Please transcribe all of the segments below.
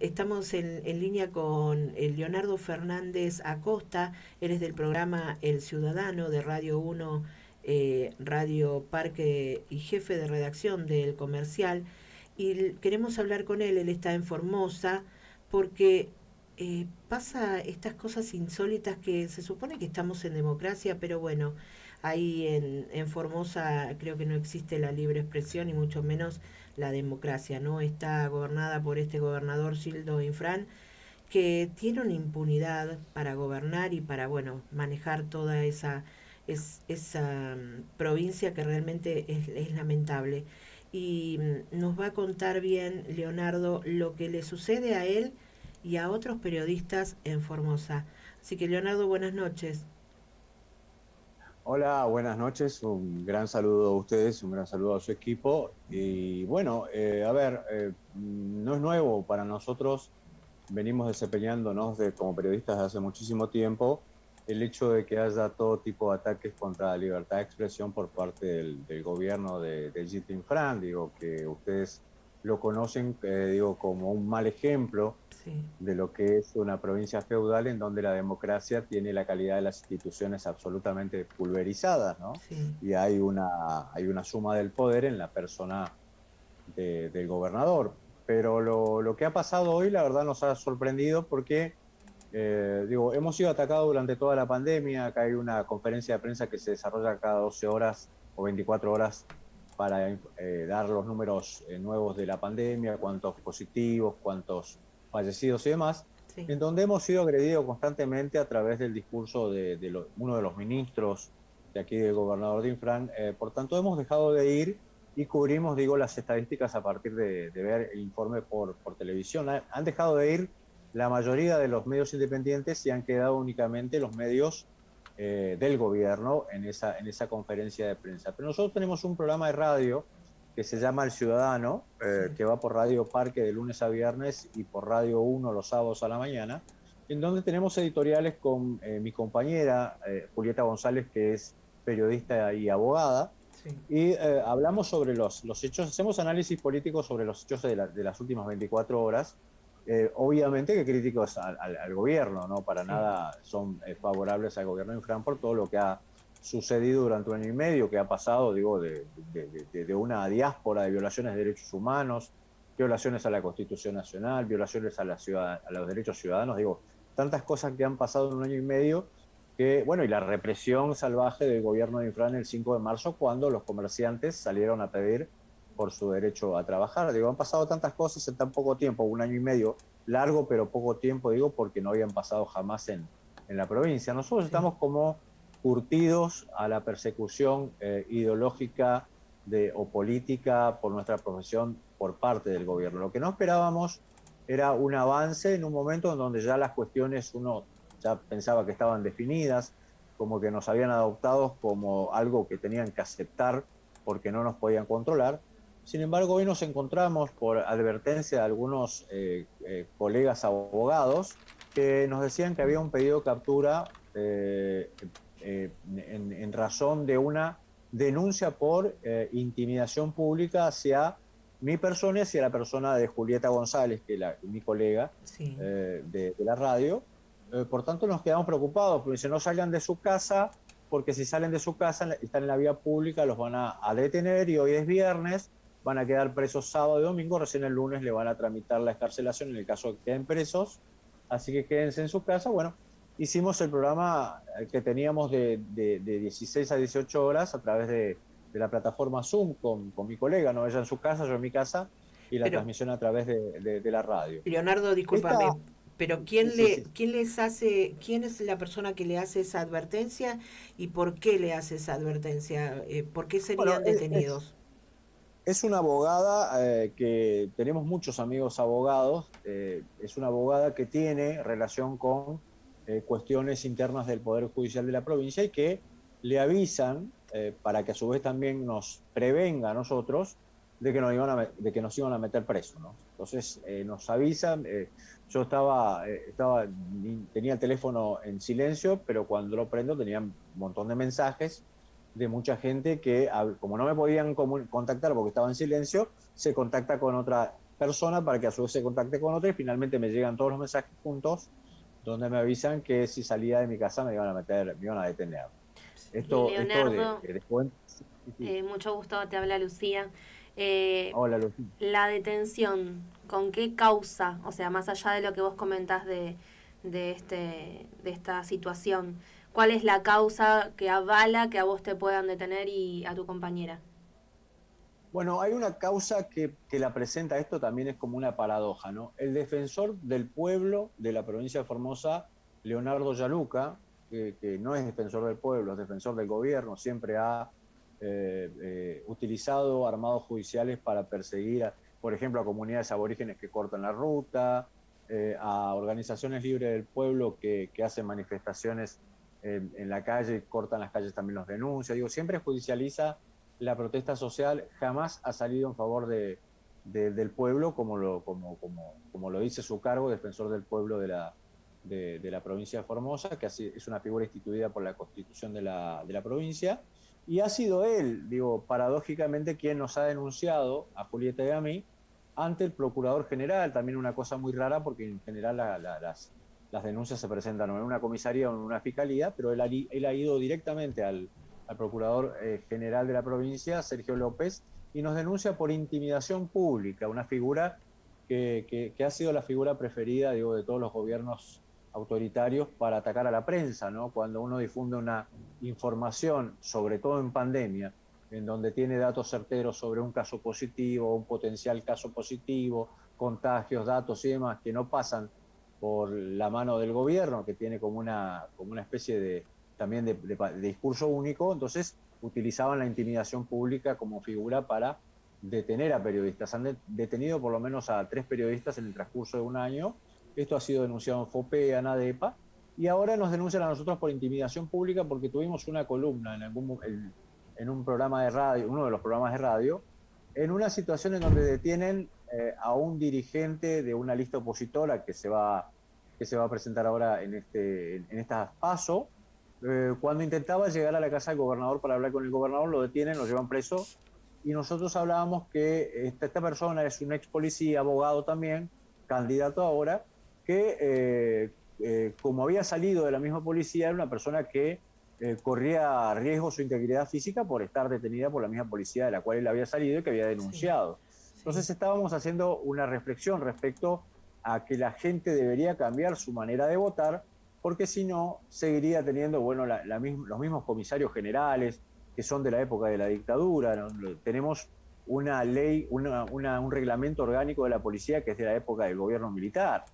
Estamos en línea con el Leonardo Fernández Acosta, él es del programa El Ciudadano de Radio Uno, Radio Parque y jefe de redacción del Comercial. Y queremos hablar con él está en Formosa, porque pasa estas cosas insólitas que se supone que estamos en democracia, pero bueno, ahí en Formosa creo que no existe la libre expresión y mucho menos la democracia, ¿no? Está gobernada por este gobernador Gildo Infran, que tiene una impunidad para gobernar y para, bueno, manejar toda esa provincia que realmente es lamentable. Y nos va a contar bien, Leonardo, lo que le sucede a él y a otros periodistas en Formosa. Así que, Leonardo, buenas noches. Hola, buenas noches. Un gran saludo a ustedes, un gran saludo a su equipo. Y bueno, no es nuevo para nosotros. Venimos desempeñándonos como periodistas desde hace muchísimo tiempo. El hecho de que haya todo tipo de ataques contra la libertad de expresión por parte del gobierno de Jitin Fran, digo que ustedes lo conocen, digo, como un mal ejemplo Sí, de lo que es una provincia feudal en donde la democracia tiene la calidad de las instituciones absolutamente pulverizadas, ¿no? sí. Y hay una suma del poder en la persona del gobernador. Pero lo que ha pasado hoy, la verdad, nos ha sorprendido porque, digo, hemos sido atacados durante toda la pandemia. Acá hay una conferencia de prensa que se desarrolla cada 12 horas o 24 horas para dar los números nuevos de la pandemia, cuántos positivos, cuántos fallecidos y demás, Sí. en donde hemos sido agredidos constantemente a través del discurso uno de los ministros de aquí del gobernador de Infran. Por tanto, hemos dejado de ir y cubrimos, digo, las estadísticas a partir de ver el informe por televisión. Han dejado de ir la mayoría de los medios independientes y han quedado únicamente los medios del gobierno en esa conferencia de prensa. Pero nosotros tenemos un programa de radio que se llama El Ciudadano, Sí. que va por Radio Parque de lunes a viernes y por Radio Uno los sábados a la mañana, en donde tenemos editoriales con mi compañera Julieta González, que es periodista y abogada, Sí. y hablamos sobre los hechos, hacemos análisis político sobre los hechos de las últimas 24 horas. Obviamente que críticos al gobierno, no para Sí. nada son favorables al gobierno de Infran por todo lo que ha sucedido durante un año y medio, que ha pasado, digo, de una diáspora de violaciones de derechos humanos, violaciones a la Constitución Nacional, violaciones a los derechos ciudadanos, digo, tantas cosas que han pasado en un año y medio que, bueno, y la represión salvaje del gobierno de Infran el 5 de marzo, cuando los comerciantes salieron a pedir por su derecho a trabajar. Digo, han pasado tantas cosas en tan poco tiempo, un año y medio, largo pero poco tiempo, digo, porque no habían pasado jamás en la provincia. Nosotros Sí. estamos como curtidos a la persecución ideológica o política por nuestra profesión por parte del gobierno. Lo que no esperábamos era un avance en un momento en donde ya las cuestiones uno ya pensaba que estaban definidas, como que nos habían adoptado como algo que tenían que aceptar porque no nos podían controlar. Sin embargo, hoy nos encontramos por advertencia de algunos colegas abogados que nos decían que había un pedido de captura en razón de una denuncia por intimidación pública hacia mi persona y hacia la persona de Julieta González, que es mi colega Sí. de la radio. Por tanto, nos quedamos preocupados, porque si no salgan de su casa, porque si salen de su casa, están en la vía pública, los van a detener y hoy es viernes, van a quedar presos sábado y domingo, recién el lunes le van a tramitar la escarcelación en el caso de que queden presos, así que quédense en su casa. Bueno, hicimos el programa que teníamos de 16 a 18 horas a través de la plataforma Zoom con mi colega, ¿no? Ella en su casa, yo en mi casa, y la Pero, transmisión a través de la radio. Leonardo, Esta, discúlpame, pero sí, sí, sí. quién les hace, quién es la persona que le hace esa advertencia y por qué le hace esa advertencia? ¿Por qué Bueno, serían detenidos? es una abogada que tenemos muchos amigos abogados, es una abogada que tiene relación con cuestiones internas del Poder Judicial de la provincia y que le avisan para que a su vez también nos prevenga a nosotros de que nos iban a meter preso, ¿no? Entonces nos avisan, yo tenía el teléfono en silencio, pero cuando lo prendo tenía un montón de mensajes de mucha gente que, como no me podían contactar porque estaba en silencio, se contacta con otra persona para que a su vez se contacte con otra y finalmente me llegan todos los mensajes juntos donde me avisan que si salía de mi casa me iban a meter, me iban a detener. Esto Leonardo, después. Sí, sí. mucho gusto, te habla Lucía. Eh, Hola, Lucía. la detención, ¿con qué causa? O sea, más allá de lo que vos comentás de esta situación, ¿cuál es la causa que avala que a vos te puedan detener y a tu compañera? Bueno, hay una causa que la presenta, esto también es como una paradoja, ¿no? El defensor del pueblo de la provincia de Formosa, Leonardo Yaluca, que no es defensor del pueblo, es defensor del gobierno, siempre ha utilizado armados judiciales para perseguir, por ejemplo, a comunidades aborígenes que cortan la ruta, a organizaciones libres del pueblo que hacen manifestaciones en la calle, cortan las calles, también los denuncia. Digo, siempre judicializa la protesta social, jamás ha salido en favor del pueblo, como lo dice su cargo, defensor del pueblo de la provincia de Formosa, que así es una figura instituida por la Constitución de la provincia, y ha sido él, digo, paradójicamente, quien nos ha denunciado a Julieta y a mí ante el Procurador General, también una cosa muy rara, porque en general las denuncias se presentan en una comisaría o en una fiscalía, pero él ha ido directamente al Procurador General de la provincia, Sergio López, y nos denuncia por intimidación pública, una figura que ha sido la figura preferida, digo, de todos los gobiernos autoritarios para atacar a la prensa, ¿no? Cuando uno difunde una información, sobre todo en pandemia, en donde tiene datos certeros sobre un caso positivo, un potencial caso positivo, contagios, datos y demás, que no pasan por la mano del gobierno, que tiene como una especie de también de discurso único, entonces utilizaban la intimidación pública como figura para detener a periodistas. Han detenido por lo menos a 3 periodistas en el transcurso de un año. Esto ha sido denunciado en FOPEA, en ADEPA, y ahora nos denuncian a nosotros por intimidación pública porque tuvimos una columna en un programa de radio, uno de los programas de radio, en una situación en donde detienen a un dirigente de una lista opositora que se va a presentar ahora en esta PASO. Cuando intentaba llegar a la casa del gobernador para hablar con el gobernador, lo detienen, lo llevan preso, y nosotros hablábamos que esta persona es un ex policía, abogado también, candidato ahora, que como había salido de la misma policía, era una persona que corría riesgo su integridad física por estar detenida por la misma policía de la cual él había salido y que había denunciado. Sí. Entonces estábamos haciendo una reflexión respecto a que la gente debería cambiar su manera de votar, porque si no, seguiría teniendo, bueno, los mismos comisarios generales que son de la época de la dictadura, ¿no? Tenemos una ley, un reglamento orgánico de la policía que es de la época del gobierno militar,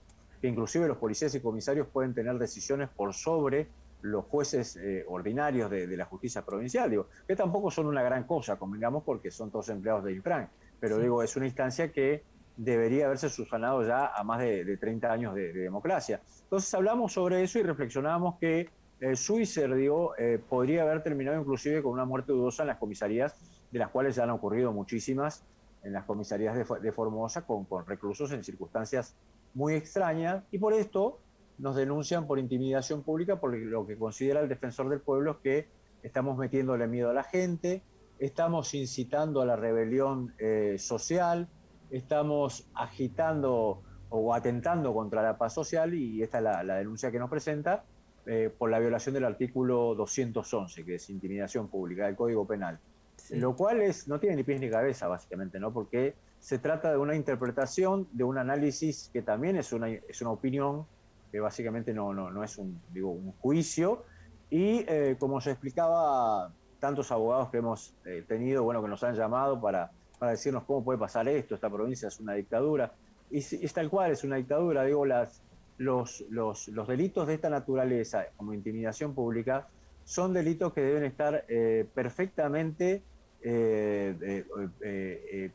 que inclusive los policías y comisarios pueden tener decisiones por sobre los jueces ordinarios de la justicia provincial, digo, que tampoco son una gran cosa, convengamos, porque son todos empleados de Infran, pero sí, digo, es una instancia que debería haberse subsanado ya a más de 30 años de democracia. Entonces hablamos sobre eso y reflexionábamos que Suizer, digo, podría haber terminado inclusive con una muerte dudosa en las comisarías, de las cuales ya han ocurrido muchísimas, en las comisarías de Formosa, con reclusos en circunstancias muy extrañas, y por esto nos denuncian por intimidación pública, por lo que considera el defensor del pueblo es que estamos metiéndole miedo a la gente, estamos incitando a la rebelión social, estamos agitando o atentando contra la paz social, y esta es la denuncia que nos presenta por la violación del artículo 211, que es intimidación pública del Código Penal. Sí. Lo cual no tiene ni pies ni cabeza, básicamente, ¿no? Porque se trata de una interpretación, de un análisis que también es una opinión, que básicamente no es un juicio, y como se explicaba, tantos abogados que hemos tenido, bueno, que nos han llamado para decirnos cómo puede pasar esto, esta provincia es una dictadura, y es tal cual, es una dictadura, digo, los delitos de esta naturaleza, como intimidación pública, son delitos que deben estar perfectamente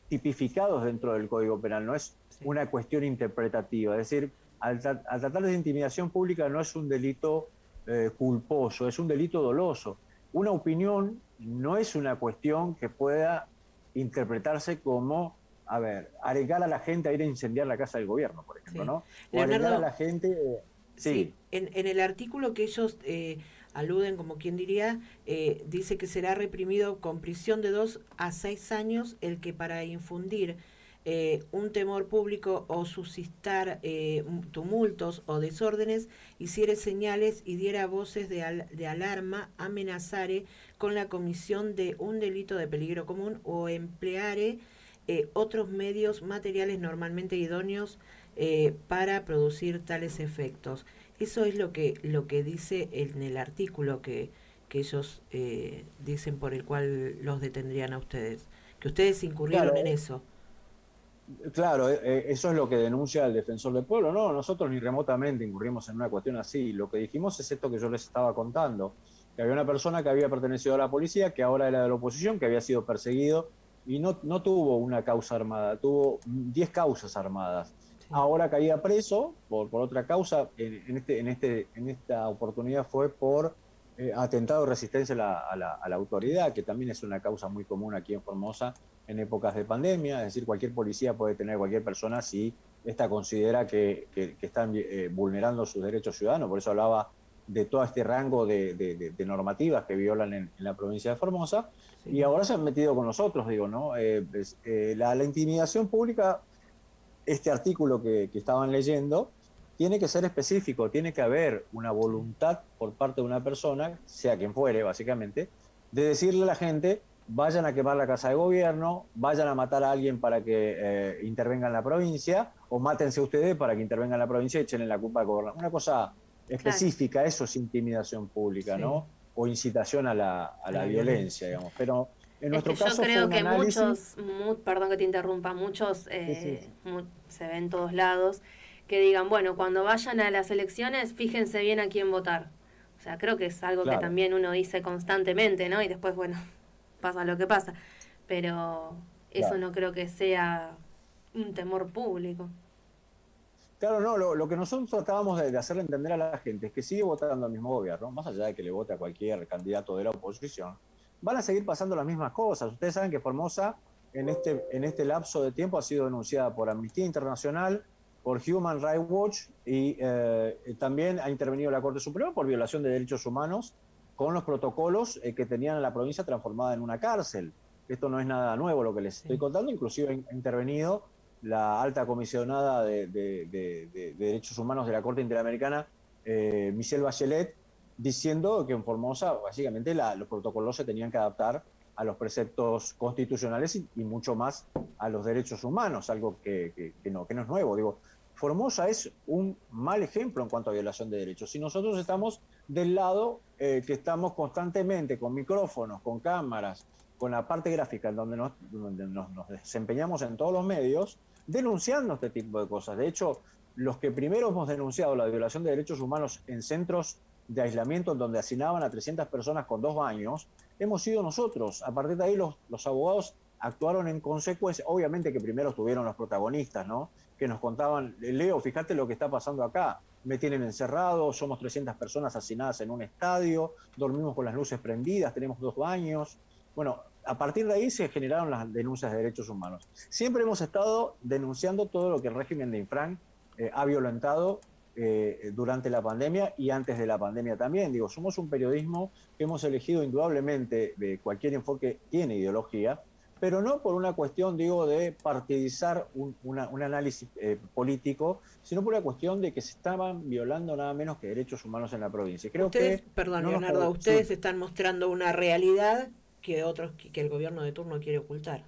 tipificados dentro del Código Penal, no es una cuestión interpretativa, es decir, al tratar de intimidación pública no es un delito culposo, es un delito doloso. Una opinión no es una cuestión que pueda interpretarse como, arengar a la gente a ir a incendiar la casa del gobierno, por ejemplo, sí, ¿no? O arengar a la gente... sí. En el artículo que ellos aluden, como quien diría, dice que será reprimido con prisión de 2 a 6 años el que para infundir un temor público o suscitar tumultos o desórdenes, hiciere señales y diera voces de alarma, amenazare con la comisión de un delito de peligro común o empleare otros medios materiales normalmente idóneos para producir tales efectos. Eso es lo que dice en el artículo que ellos dicen por el cual los detendrían a ustedes. Que ustedes incurrieron en Claro, eso. claro, eso es lo que denuncia el defensor del pueblo. No, nosotros ni remotamente incurrimos en una cuestión así. Lo que dijimos es esto que yo les estaba contando, que había una persona que había pertenecido a la policía, que ahora era de la oposición, que había sido perseguido y no tuvo una causa armada, tuvo 10 causas armadas. Sí. Ahora caía preso por otra causa. En esta oportunidad fue por atentado de resistencia a la autoridad, que también es una causa muy común aquí en Formosa en épocas de pandemia. Es decir, cualquier policía puede tener cualquier persona si ésta considera que están vulnerando sus derechos ciudadanos. Por eso hablaba de todo este rango de normativas que violan en la provincia de Formosa. Sí. Y ahora se han metido con nosotros, digo, ¿no? La intimidación pública, este artículo que estaban leyendo, tiene que ser específico, tiene que haber una voluntad por parte de una persona, sea quien fuere, básicamente, de decirle a la gente: vayan a quemar la casa de gobierno, vayan a matar a alguien para que intervenga en la provincia, o mátense ustedes para que intervenga en la provincia y echen la culpa al gobernador. Una cosa Claro. específica, eso es intimidación pública, Sí. ¿no? O incitación a la violencia, digamos. Pero en Es que nuestro yo caso fue creo un que análisis. perdón que te interrumpa, muchos Sí, sí, se ven en todos lados que digan, bueno, cuando vayan a las elecciones, fíjense bien a quién votar. O sea, creo que es algo que claro. también uno dice constantemente, ¿no? Y después, bueno, pasa lo que pasa. Pero eso Claro. no creo que sea un temor público. Claro, no, lo que nosotros tratábamos de hacerle entender a la gente es que sigue votando al mismo gobierno, más allá de que le vote a cualquier candidato de la oposición, van a seguir pasando las mismas cosas. Ustedes saben que Formosa en este lapso de tiempo ha sido denunciada por Amnistía Internacional, por Human Rights Watch y también ha intervenido la Corte Suprema por violación de derechos humanos con los protocolos que tenían a la provincia transformada en una cárcel. Esto no es nada nuevo lo que les estoy Sí. contando, inclusive ha intervenido la alta comisionada de Derechos Humanos de la Corte Interamericana, Michelle Bachelet, diciendo que en Formosa básicamente los protocolos se tenían que adaptar a los preceptos constitucionales y mucho más a los derechos humanos, algo que no es nuevo. Digo, Formosa es un mal ejemplo en cuanto a violación de derechos. Y nosotros estamos del lado que estamos constantemente con micrófonos, con cámaras, con la parte gráfica, en donde nos desempeñamos en todos los medios, denunciando este tipo de cosas. De hecho, los que primero hemos denunciado la violación de derechos humanos en centros de aislamiento, en donde hacinaban a 300 personas con 2 baños, hemos sido nosotros. A partir de ahí los abogados actuaron en consecuencia. Obviamente que primero estuvieron los protagonistas, ¿no? Que nos contaban: Leo, fíjate lo que está pasando acá, me tienen encerrado, somos 300 personas hacinadas en un estadio, dormimos con las luces prendidas, tenemos 2 baños. Bueno, a partir de ahí se generaron las denuncias de derechos humanos. Siempre hemos estado denunciando todo lo que el régimen de Infran ha violentado durante la pandemia y antes de la pandemia también. Digo, somos un periodismo que hemos elegido indudablemente, cualquier enfoque tiene ideología, pero no por una cuestión, digo, de partidizar un análisis político, sino por una cuestión de que se estaban violando nada menos que derechos humanos en la provincia. Creo Ustedes, que perdón, no nos Leonardo, sí, ustedes están mostrando una realidad que que el gobierno de turno quiere ocultar.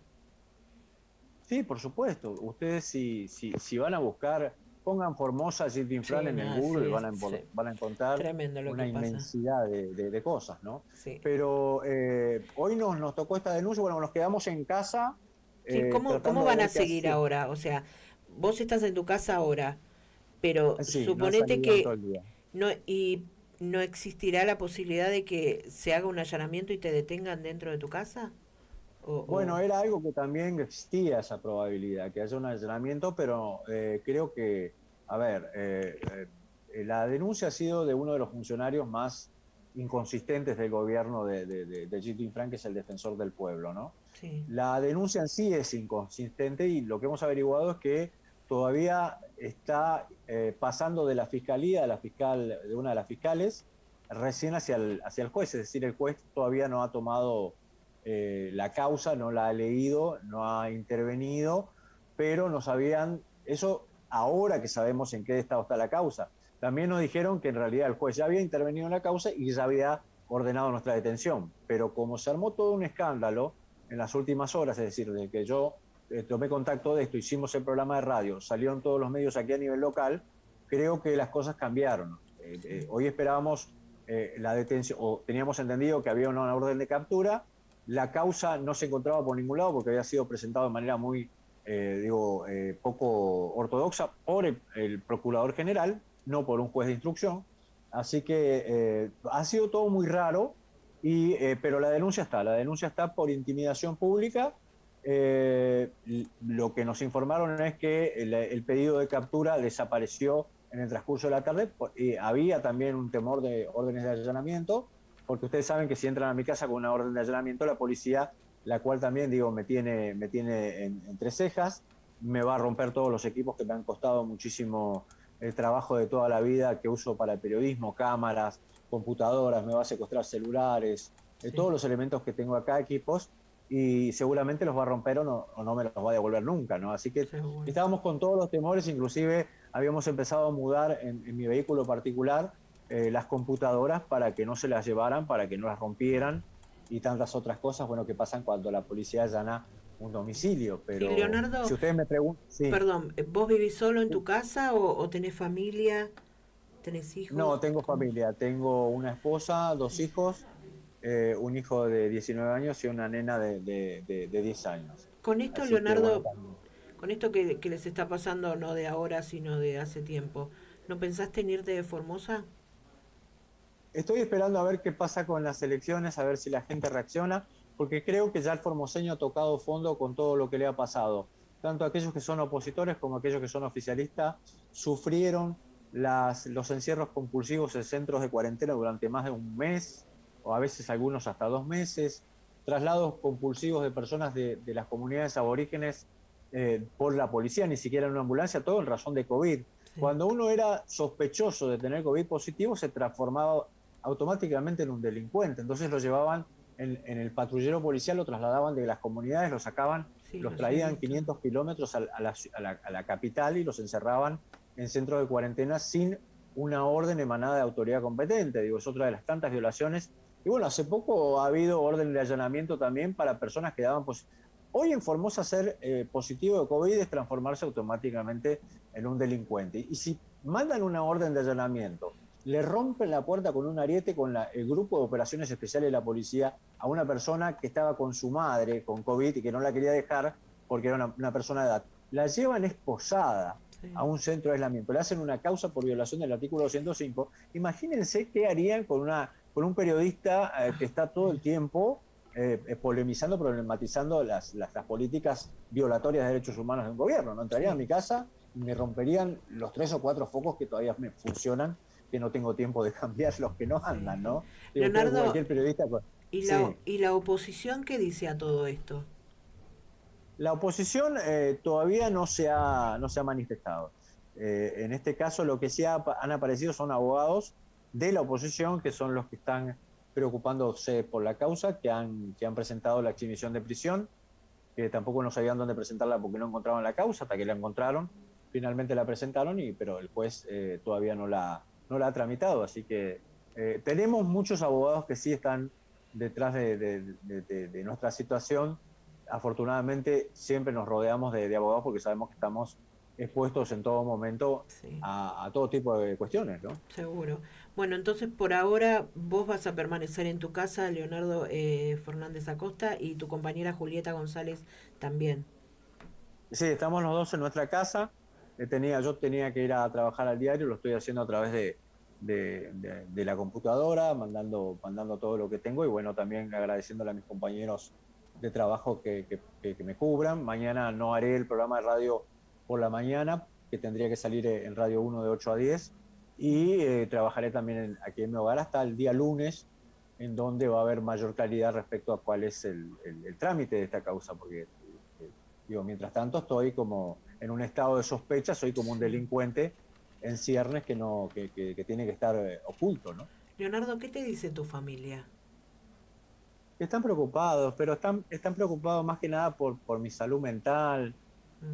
sí, por supuesto. Ustedes si van a buscar, pongan Formosa Jit Infran Sí, en el nada, Google, sí, sí. van a encontrar Tremendo lo que una pasa. inmensidad de cosas, ¿no? Sí. Pero hoy nos tocó esta denuncia, bueno, nos quedamos en casa Sí, ¿cómo tratando de van a ver qué seguir hacía. ahora? O sea, vos estás en tu casa ahora, pero Sí, no he suponete salido en todo que el día. no existirá la posibilidad de que se haga un allanamiento y te detengan dentro de tu casa. Bueno, era algo que también existía esa probabilidad, que haya un allanamiento, pero creo que, a ver, la denuncia ha sido de uno de los funcionarios más inconsistentes del gobierno de Gilles Infran, que es el defensor del pueblo, ¿no? Sí. La denuncia en sí es inconsistente y lo que hemos averiguado es que todavía está pasando de la fiscalía, de una de las fiscales, recién hacia el juez, es decir, el juez todavía no ha tomado la causa, no la ha leído, no ha intervenido, pero nos habían, eso ahora que sabemos en qué estado está la causa. También nos dijeron que en realidad el juez ya había intervenido en la causa y ya había ordenado nuestra detención. Pero como se armó todo un escándalo en las últimas horas, es decir, desde que yo tomé contacto de esto, hicimos el programa de radio, salieron todos los medios aquí a nivel local, creo que las cosas cambiaron. Hoy esperábamos la detención, o teníamos entendido que había una orden de captura, la causa no se encontraba por ningún lado porque había sido presentado de manera muy, poco ortodoxa por el procurador general, no por un juez de instrucción. Así que ha sido todo muy raro, pero la denuncia está por intimidación pública. Lo que nos informaron es que el pedido de captura desapareció en el transcurso de la tarde. Había también un temor de órdenes de allanamiento, porque ustedes saben que si entran a mi casa con una orden de allanamiento, la policía, la cual también me tiene entre cejas, me va a romper todos los equipos que me han costado muchísimo el trabajo de toda la vida que uso para el periodismo, cámaras, computadoras, me va a secuestrar celulares, todos los elementos que tengo acá, equipos, y seguramente los va a romper o no me los va a devolver nunca, ¿no? Así que estábamos con todos los temores, inclusive habíamos empezado a mudar en mi vehículo particular las computadoras para que no se las llevaran, para que no las rompieran y tantas otras cosas, bueno, que pasan cuando la policía allana un domicilio. Pero y Leonardo, si ustedes me preguntan... Sí. Perdón, ¿vos vivís solo en tu casa o tenés familia? ¿Tenés hijos? No, tengo familia, tengo una esposa, 2 hijos, un hijo de 19 años y una nena de 10 años. Con esto, Así Leonardo, que, bueno, con esto que les está pasando, no de ahora, sino de hace tiempo, ¿no pensaste en irte de Formosa? estoy esperando a ver qué pasa con las elecciones, a ver si la gente reacciona, porque creo que ya el formoseño ha tocado fondo con todo lo que le ha pasado. Tanto aquellos que son opositores como aquellos que son oficialistas sufrieron los encierros compulsivos en centros de cuarentena durante más de un mes, o a veces algunos hasta 2 meses, traslados compulsivos de personas de las comunidades aborígenes por la policía, ni siquiera en una ambulancia, todo en razón de COVID. Sí. Cuando uno era sospechoso de tener COVID positivo, se transformaba automáticamente en un delincuente. Entonces lo llevaban en el patrullero policial, lo trasladaban de las comunidades, lo sacaban, sí, los traían 500 kilómetros a la capital y los encerraban en centros de cuarentena sin una orden emanada de autoridad competente. Digo, es otra de las tantas violaciones. Y bueno, hace poco ha habido orden de allanamiento también para personas que daban... Hoy en Formosa ser positivo de COVID es transformarse automáticamente en un delincuente. Y si mandan una orden de allanamiento, le rompen la puerta con un ariete con el grupo de operaciones especiales de la policía a una persona que estaba con su madre con COVID y que no la quería dejar porque era una persona de edad. La llevan esposada a un centro de aislamiento, le hacen una causa por violación del artículo 205. Imagínense qué harían con un periodista que está todo el tiempo problematizando las políticas violatorias de derechos humanos de un gobierno. No entrarían a mi casa y me romperían los 3 o 4 focos que todavía me funcionan, que no tengo tiempo de cambiar los que no andan, ¿no? Leonardo, cualquier periodista... ¿Y la oposición qué dice a todo esto? La oposición todavía no se ha manifestado. En este caso lo que sí han aparecido son abogados de la oposición, que son los que están preocupándose por la causa, que han presentado la exhibición de prisión, que tampoco no sabían dónde presentarla porque no encontraban la causa, hasta que la encontraron, finalmente la presentaron, pero el juez todavía no la ha tramitado. Así que tenemos muchos abogados que sí están detrás de nuestra situación. Afortunadamente siempre nos rodeamos de abogados porque sabemos que estamos expuestos en todo momento a todo tipo de cuestiones, ¿no? Seguro. Bueno, entonces por ahora vos vas a permanecer en tu casa, Leonardo Fernández Acosta, y tu compañera Julieta González también. Sí, estamos los dos en nuestra casa. Yo tenía que ir a trabajar al diario, lo estoy haciendo a través de la computadora, mandando todo lo que tengo, y bueno, también agradeciéndole a mis compañeros de trabajo que me cubran. Mañana no haré el programa de radio por la mañana, que tendría que salir en Radio 1 de 8 a 10, y trabajaré también aquí en mi hogar hasta el día lunes, en donde va a haber mayor claridad respecto a cuál es el trámite de esta causa, porque digo, mientras tanto estoy como en un estado de sospecha, soy como un delincuente en ciernes que tiene que estar oculto, ¿no? Leonardo, ¿qué te dice tu familia? Están preocupados, pero están preocupados más que nada por mi salud mental,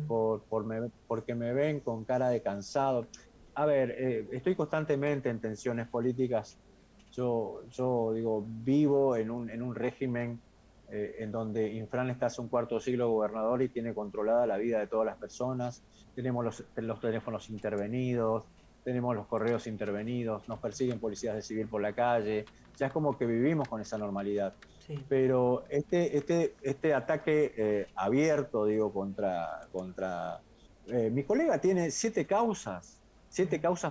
porque me ven con cara de cansado. A ver, estoy constantemente en tensiones políticas. Yo digo, vivo en un régimen en donde Infran está hace un cuarto siglo gobernador y tiene controlada la vida de todas las personas. Tenemos los teléfonos intervenidos, tenemos los correos intervenidos, nos persiguen policías de civil por la calle. Ya es como que vivimos con esa normalidad. Sí. Pero este ataque abierto, digo, contra mi colega tiene 7 causas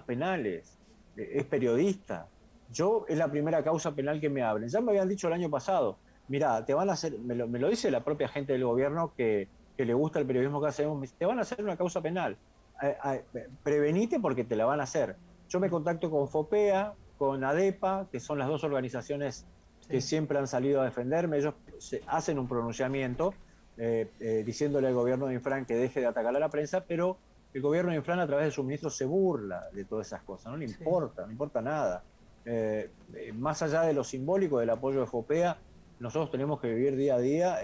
penales, es periodista. Yo es la primera causa penal que me abren. Ya me habían dicho el año pasado, mira, te van a hacer, me lo dice la propia gente del gobierno que le gusta el periodismo que hacemos, te van a hacer una causa penal. Prevenite porque te la van a hacer. Yo me contacto con FOPEA, con ADEPA, que son las dos organizaciones que siempre han salido a defenderme. Ellos hacen un pronunciamiento diciéndole al gobierno de Infran que deje de atacar a la prensa, pero el gobierno de Infran a través de su ministro se burla de todas esas cosas, no le importa, no importa nada. Más allá de lo simbólico del apoyo de FOPEA, nosotros tenemos que vivir día a día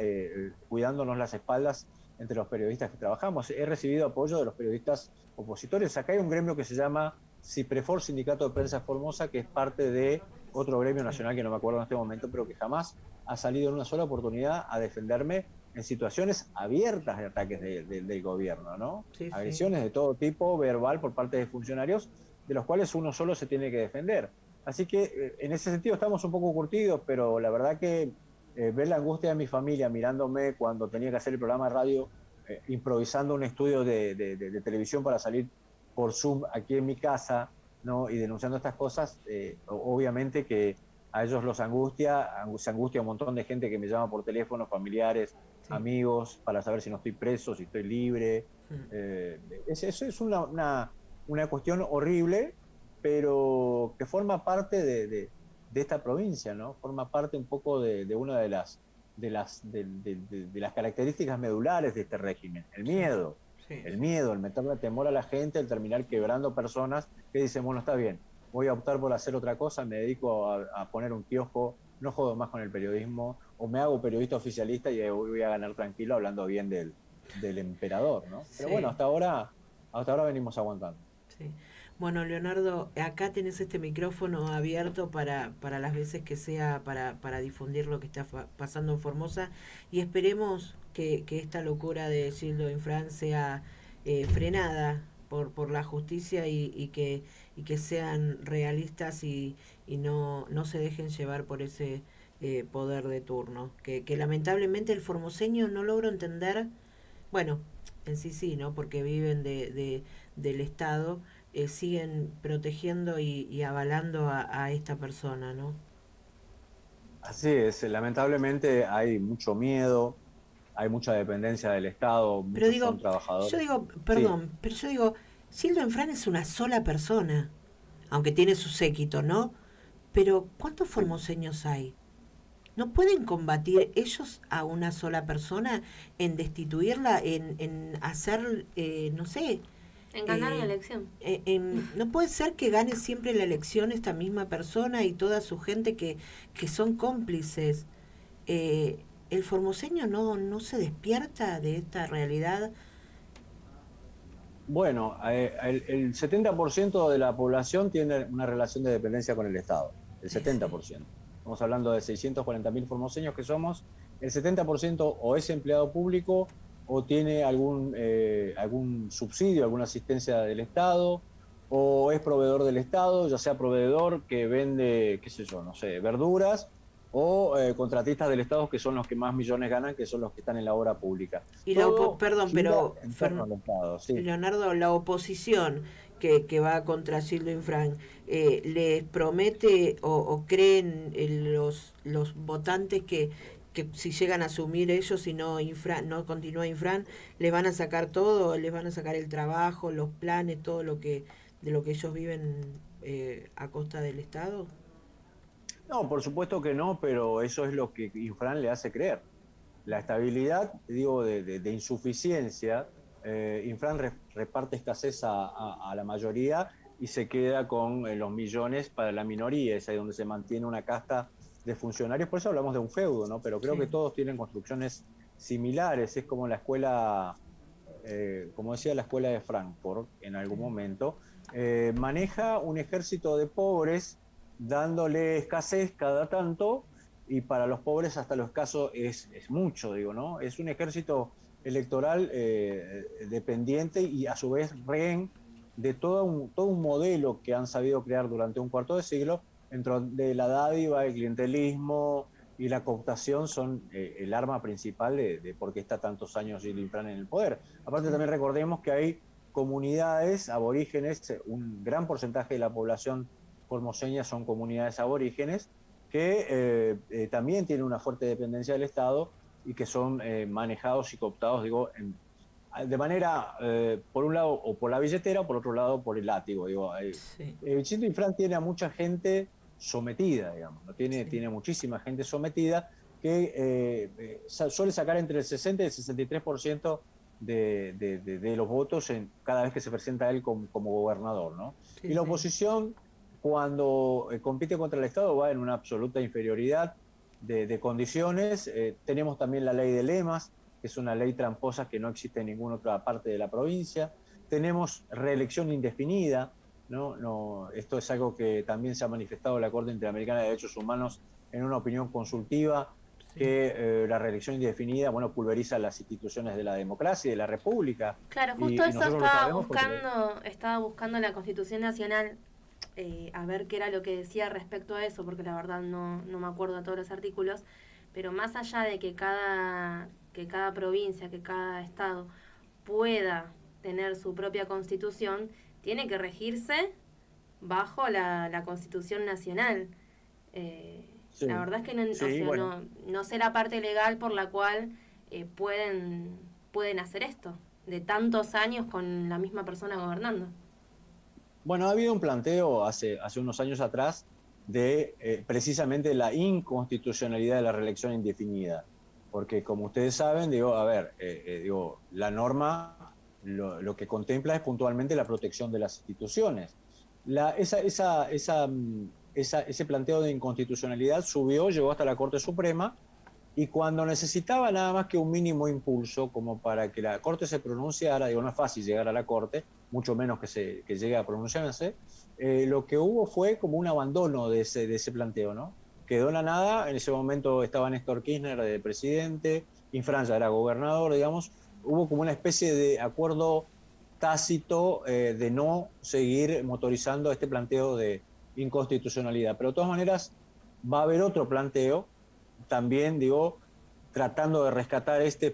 cuidándonos las espaldas entre los periodistas que trabajamos. He recibido apoyo de los periodistas opositores. Acá hay un gremio que se llama CIPREFOR, Sindicato de Prensa Formosa, que es parte de otro gremio nacional que no me acuerdo en este momento, pero que jamás ha salido en una sola oportunidad a defenderme en situaciones abiertas de ataques del gobierno, ¿no? Sí, agresiones de todo tipo, verbal, por parte de funcionarios, de los cuales uno solo se tiene que defender. Así que en ese sentido estamos un poco curtidos, pero la verdad que ver la angustia de mi familia mirándome cuando tenía que hacer el programa de radio, improvisando un estudio de televisión para salir por Zoom aquí en mi casa, ¿no? Y denunciando estas cosas, obviamente que a ellos los angustia, se angustia un montón de gente que me llama por teléfono, familiares, amigos, para saber si no estoy preso, si estoy libre. Eso es una cuestión horrible, pero que forma parte de esta provincia, ¿no? Forma parte un poco de una de las características medulares de este régimen, el miedo. El miedo, el meterle temor a la gente, el terminar quebrando personas que dicen, bueno, está bien, voy a optar por hacer otra cosa, me dedico a poner un kiosco, no jodo más con el periodismo, o me hago periodista oficialista y voy a ganar tranquilo hablando bien del emperador, ¿no? Pero bueno, hasta ahora venimos aguantando. Sí. Bueno, Leonardo, acá tenés este micrófono abierto para las veces que sea para difundir lo que está pasando en Formosa y esperemos que esta locura de Gildo Infran sea frenada por la justicia y que sean realistas y no se dejen llevar por ese poder de turno. Que lamentablemente el formoseño no logro entender, bueno, en sí, ¿no? Porque viven del Estado, siguen protegiendo y avalando a esta persona, ¿no? Así es, lamentablemente hay mucho miedo, hay mucha dependencia del Estado, muchos son trabajadores. Yo digo, perdón, pero yo digo, Gildo Infran es una sola persona, aunque tiene su séquito, ¿no? Pero ¿cuántos formoseños hay? ¿No pueden combatir ellos a una sola persona en destituirla, en hacer, no sé? En ganar la elección. No puede ser que gane siempre la elección esta misma persona y toda su gente que son cómplices. ¿El formoseño no se despierta de esta realidad? Bueno, el 70% de la población tiene una relación de dependencia con el Estado, el 70%. Estamos hablando de 640.000 formoseños que somos, el 70% o es empleado público o tiene algún subsidio, alguna asistencia del Estado, o es proveedor del Estado, ya sea proveedor que vende, qué sé yo, no sé, verduras, o contratistas del Estado que son los que más millones ganan, que son los que están en la obra pública. Y perdón, pero Estado, sí. Leonardo, la oposición que va contra Gildo Infran, ¿les promete o creen los votantes que si llegan a asumir ellos y no continúa Infran, le van a sacar todo, les van a sacar el trabajo, los planes, todo de lo que ellos viven a costa del Estado? No, por supuesto que no, pero eso es lo que Infran le hace creer. La estabilidad, digo, de insuficiencia, Infran reparte escasez a la mayoría y se queda con los millones para la minoría, es ahí donde se mantiene una casta de funcionarios, por eso hablamos de un feudo, ¿no? Pero creo que todos tienen construcciones similares, es como la escuela como decía la escuela de Frankfurt en algún momento, maneja un ejército de pobres dándole escasez cada tanto, y para los pobres hasta lo escaso es mucho, digo, ¿no? Es un ejército electoral dependiente y a su vez rehén de todo un modelo que han sabido crear durante un cuarto de siglo, dentro de la dádiva, el clientelismo y la cooptación son el arma principal de por qué está tantos años Gil Infran en el poder. Aparte también recordemos que hay comunidades aborígenes, un gran porcentaje de la población formoseña son comunidades aborígenes que también tienen una fuerte dependencia del Estado y que son manejados y cooptados, digo, de manera, por un lado, o por la billetera, o por otro lado, por el látigo. Digo, Sí, Vicente Infran tiene a mucha gente sometida, digamos, ¿no? sí. Tiene muchísima gente sometida que suele sacar entre el 60 y el 63% de los votos cada vez que se presenta él como gobernador, ¿no? Sí, Y la sí. oposición, cuando compite contra el Estado, va en una absoluta inferioridad de condiciones. Tenemos también la ley de lemas, que es una ley tramposa que no existe en ninguna otra parte de la provincia. Tenemos reelección indefinida, ¿no? No, esto es algo que también se ha manifestado la Corte Interamericana de Derechos Humanos en una opinión consultiva, Sí. que la reelección indefinida, bueno, pulveriza las instituciones de la democracia y de la República. Claro, justo Y eso nosotros lo sabemos porque... estaba buscando la Constitución Nacional, a ver qué era lo que decía respecto a eso, porque la verdad no me acuerdo de todos los artículos, pero más allá de que cada provincia, que cada estado pueda tener su propia constitución, tiene que regirse bajo la Constitución Nacional. La Sí, verdad es que no, o sí, sea, bueno. no sé la parte legal por la cual pueden hacer esto, de tantos años con la misma persona gobernando. Bueno, ha habido un planteo hace unos años atrás de precisamente la inconstitucionalidad de la reelección indefinida. Porque como ustedes saben, digo, a ver, digo, la norma lo que contempla es puntualmente la protección de las instituciones. Ese planteo de inconstitucionalidad subió, llegó hasta la Corte Suprema, y cuando necesitaba nada más que un mínimo impulso como para que la Corte se pronunciara, digo, no es fácil llegar a la Corte, mucho menos que llegue a pronunciarse, lo que hubo fue como un abandono de ese planteo, ¿no? Quedó en la nada. En ese momento estaba Néstor Kirchner de presidente, Infran ya era gobernador, digamos. Hubo como una especie de acuerdo tácito de no seguir motorizando este planteo de inconstitucionalidad. Pero de todas maneras va a haber otro planteo también, digo, tratando de rescatar este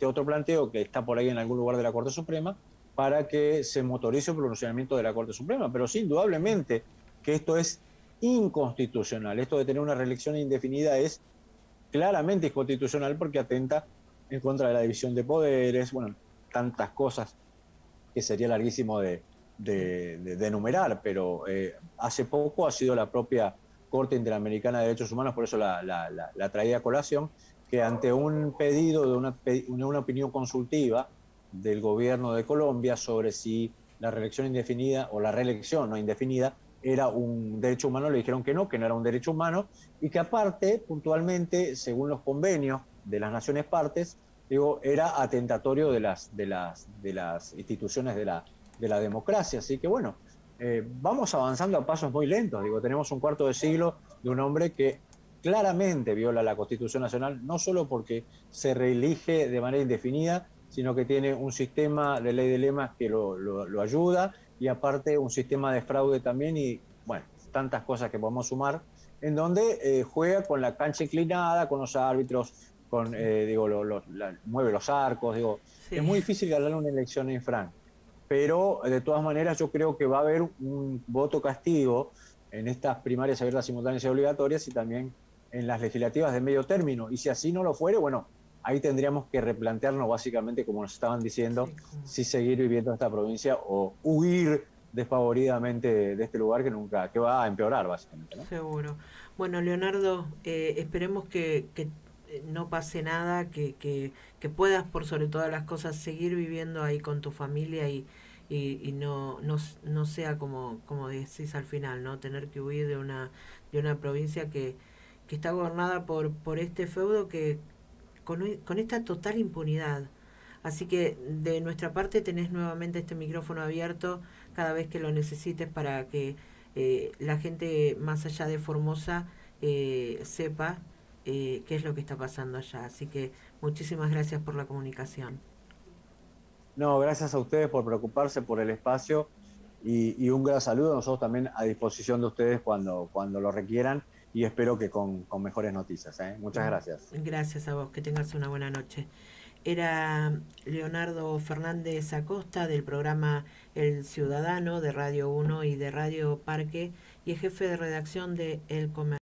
otro planteo que está por ahí en algún lugar de la Corte Suprema, para que se motorice el pronunciamiento de la Corte Suprema. Pero sí, indudablemente que esto es inconstitucional. Esto de tener una reelección indefinida es claramente inconstitucional porque atenta en contra de la división de poderes, bueno, tantas cosas que sería larguísimo de enumerar, pero hace poco ha sido la propia Corte Interamericana de Derechos Humanos, por eso la traía a colación, que ante un pedido de una opinión consultiva del gobierno de Colombia sobre si la reelección indefinida o la reelección no indefinida era un derecho humano, le dijeron que no era un derecho humano, y que aparte, puntualmente, según los convenios de las naciones partes, digo, era atentatorio de las instituciones de la democracia. Así que bueno, vamos avanzando a pasos muy lentos. Digo, tenemos un cuarto de siglo de un hombre que claramente viola la Constitución Nacional, no solo porque se reelige de manera indefinida, sino que tiene un sistema de ley de lemas que lo ayuda, y aparte un sistema de fraude también, y bueno, tantas cosas que podemos sumar, en donde juega con la cancha inclinada, con los árbitros, digo, mueve los arcos, digo, es Sí. muy difícil ganar una elección en Frank, pero de todas maneras yo creo que va a haber un voto castigo en estas primarias abiertas, simultáneas y obligatorias, y también en las legislativas de medio término. Y si así no lo fuere, bueno, ahí tendríamos que replantearnos básicamente, como nos estaban diciendo, Sí, como... si seguir viviendo en esta provincia o huir desfavoridamente de este lugar que va a empeorar básicamente, ¿no? Seguro. Bueno, Leonardo, esperemos que no pase nada, que puedas por sobre todas las cosas seguir viviendo ahí con tu familia y no sea como decís al final, ¿no? Tener que huir de una provincia que está gobernada por este feudo que con esta total impunidad. Así que de nuestra parte tenés nuevamente este micrófono abierto cada vez que lo necesites para que la gente más allá de Formosa sepa qué es lo que está pasando allá. Así que muchísimas gracias por la comunicación. No, gracias a ustedes por preocuparse por el espacio y un gran saludo. Nosotros también a disposición de ustedes cuando lo requieran y espero que con mejores noticias. Muchas gracias. Gracias a vos, que tengas una buena noche. Era Leonardo Fernández Acosta del programa El Ciudadano de Radio 1 y de Radio Parque y el jefe de redacción de El Comercio.